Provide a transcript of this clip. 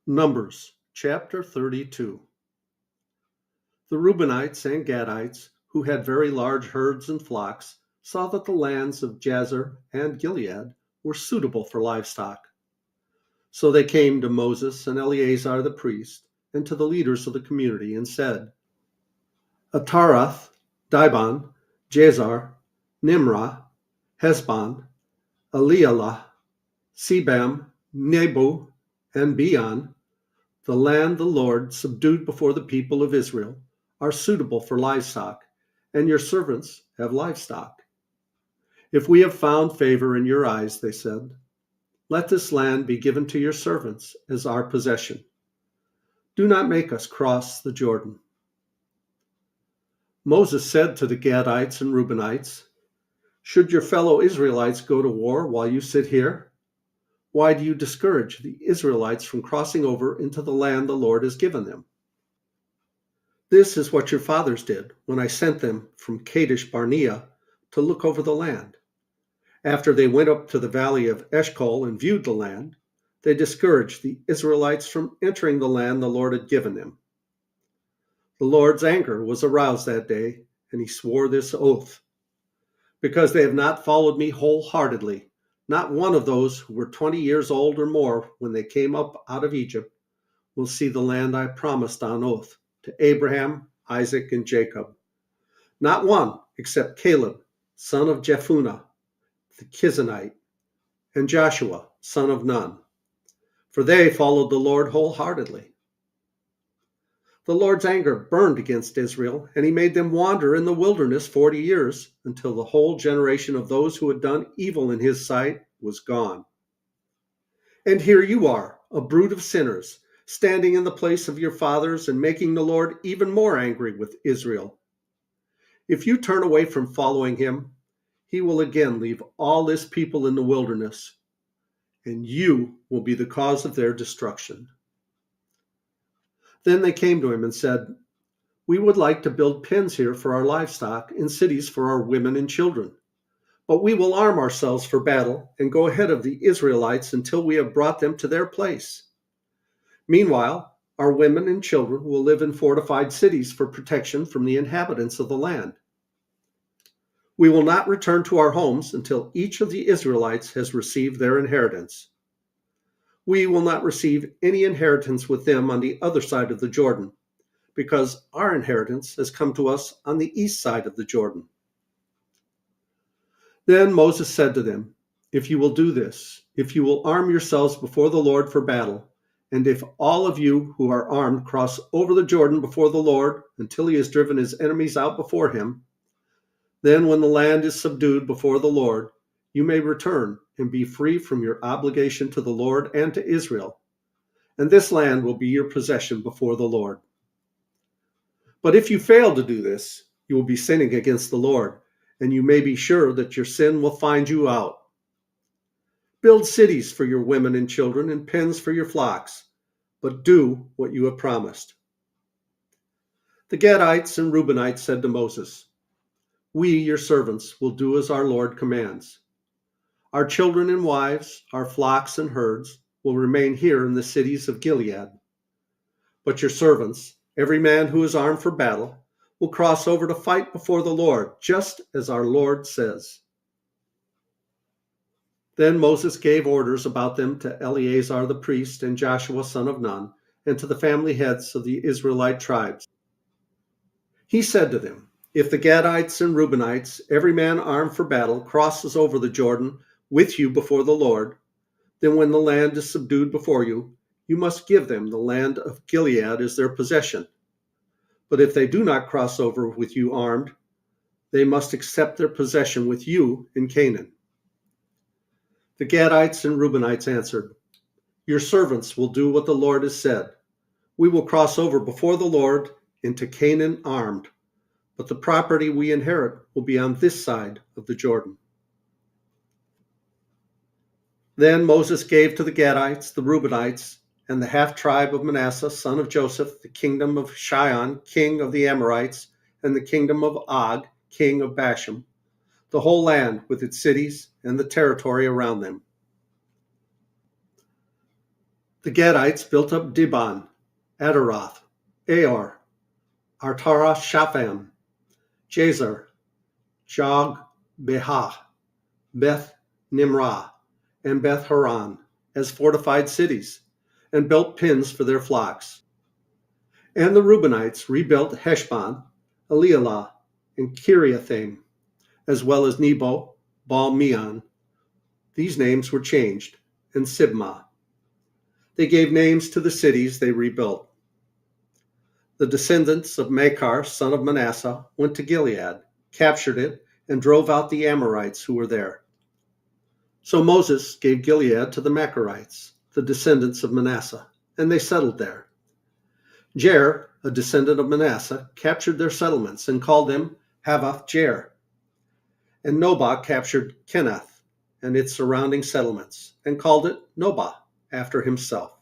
Numbers chapter 32. The Reubenites and Gadites, who had very large herds and flocks, saw that the lands of Jazer and Gilead were suitable for livestock. So they came to Moses and Eleazar the priest and to the leaders of the community and said, Ataroth, Dibon, Jazer, Nimrah, Heshbon, Elealeh, Sebam, Nebo, and Beon, the land the Lord subdued before the people of Israel, are suitable for livestock, and your servants have livestock. If we have found favor in your eyes, they said, let this land be given to your servants as our possession. Do not make us cross the Jordan. Moses said to the Gadites and Reubenites, should your fellow Israelites go to war while you sit here? Why do you discourage the Israelites from crossing over into the land the Lord has given them? This is what your fathers did when I sent them from Kadesh Barnea to look over the land. After they went up to the valley of Eshcol and viewed the land, they discouraged the Israelites from entering the land the Lord had given them. The Lord's anger was aroused that day, and he swore this oath. Because they have not followed me wholeheartedly, not one of those who were 20 years old or more when they came up out of Egypt will see the land I promised on oath to Abraham, Isaac, and Jacob. Not one except Caleb, son of Jephunneh, the Kizanite, and Joshua, son of Nun, for they followed the Lord wholeheartedly. The Lord's anger burned against Israel, and he made them wander in the wilderness 40 years, until the whole generation of those who had done evil in his sight was gone. And here you are, a brood of sinners, standing in the place of your fathers and making the Lord even more angry with Israel. If you turn away from following him, he will again leave all this people in the wilderness, and you will be the cause of their destruction. Then they came to him and said, we would like to build pens here for our livestock and cities for our women and children. But we will arm ourselves for battle and go ahead of the Israelites until we have brought them to their place. Meanwhile, our women and children will live in fortified cities for protection from the inhabitants of the land. We will not return to our homes until each of the Israelites has received their inheritance. We will not receive any inheritance with them on the other side of the Jordan, because our inheritance has come to us on the east side of the Jordan. Then Moses said to them, if you will do this, if you will arm yourselves before the Lord for battle, and if all of you who are armed cross over the Jordan before the Lord until he has driven his enemies out before him, then when the land is subdued before the Lord, you may return and be free from your obligation to the Lord and to Israel, and this land will be your possession before the Lord. But if you fail to do this, you will be sinning against the Lord, and you may be sure that your sin will find you out. Build cities for your women and children and pens for your flocks, but do what you have promised. The Gadites and Reubenites said to Moses, we, your servants, will do as our Lord commands. Our children and wives, our flocks and herds, will remain here in the cities of Gilead. But your servants, every man who is armed for battle, will cross over to fight before the Lord, just as our Lord says. Then Moses gave orders about them to Eleazar the priest and Joshua son of Nun, and to the family heads of the Israelite tribes. He said to them, if the Gadites and Reubenites, every man armed for battle, crosses over the Jordan with you before the Lord, then when the land is subdued before you, you must give them the land of Gilead as their possession. But if they do not cross over with you armed, they must accept their possession with you in Canaan. The Gadites and Reubenites answered, your servants will do what the Lord has said. We will cross over before the Lord into Canaan armed, but the property we inherit will be on this side of the Jordan. Then Moses gave to the Gadites, the Reubenites, and the half-tribe of Manasseh, son of Joseph, the kingdom of Sihon, king of the Amorites, and the kingdom of Og, king of Bashan, the whole land with its cities and the territory around them. The Gadites built up Dibon, Adaroth, Aor, Artara Shapham, Jazer, Jog-behah, Beth Nimrah, and Beth Haran as fortified cities, and built pens for their flocks. And the Reubenites rebuilt Heshbon, Elealeh, and Kiriathaim, as well as Nebo, Baal-meon. These names were changed, and Sibmah. They gave names to the cities they rebuilt. The descendants of Machir, son of Manasseh, went to Gilead, captured it, and drove out the Amorites who were there. So Moses gave Gilead to the Machirites, the descendants of Manasseh, and they settled there. Jair, a descendant of Manasseh, captured their settlements and called them Havoth-jair. And Nobah captured Kenath and its surrounding settlements and called it Nobah after himself.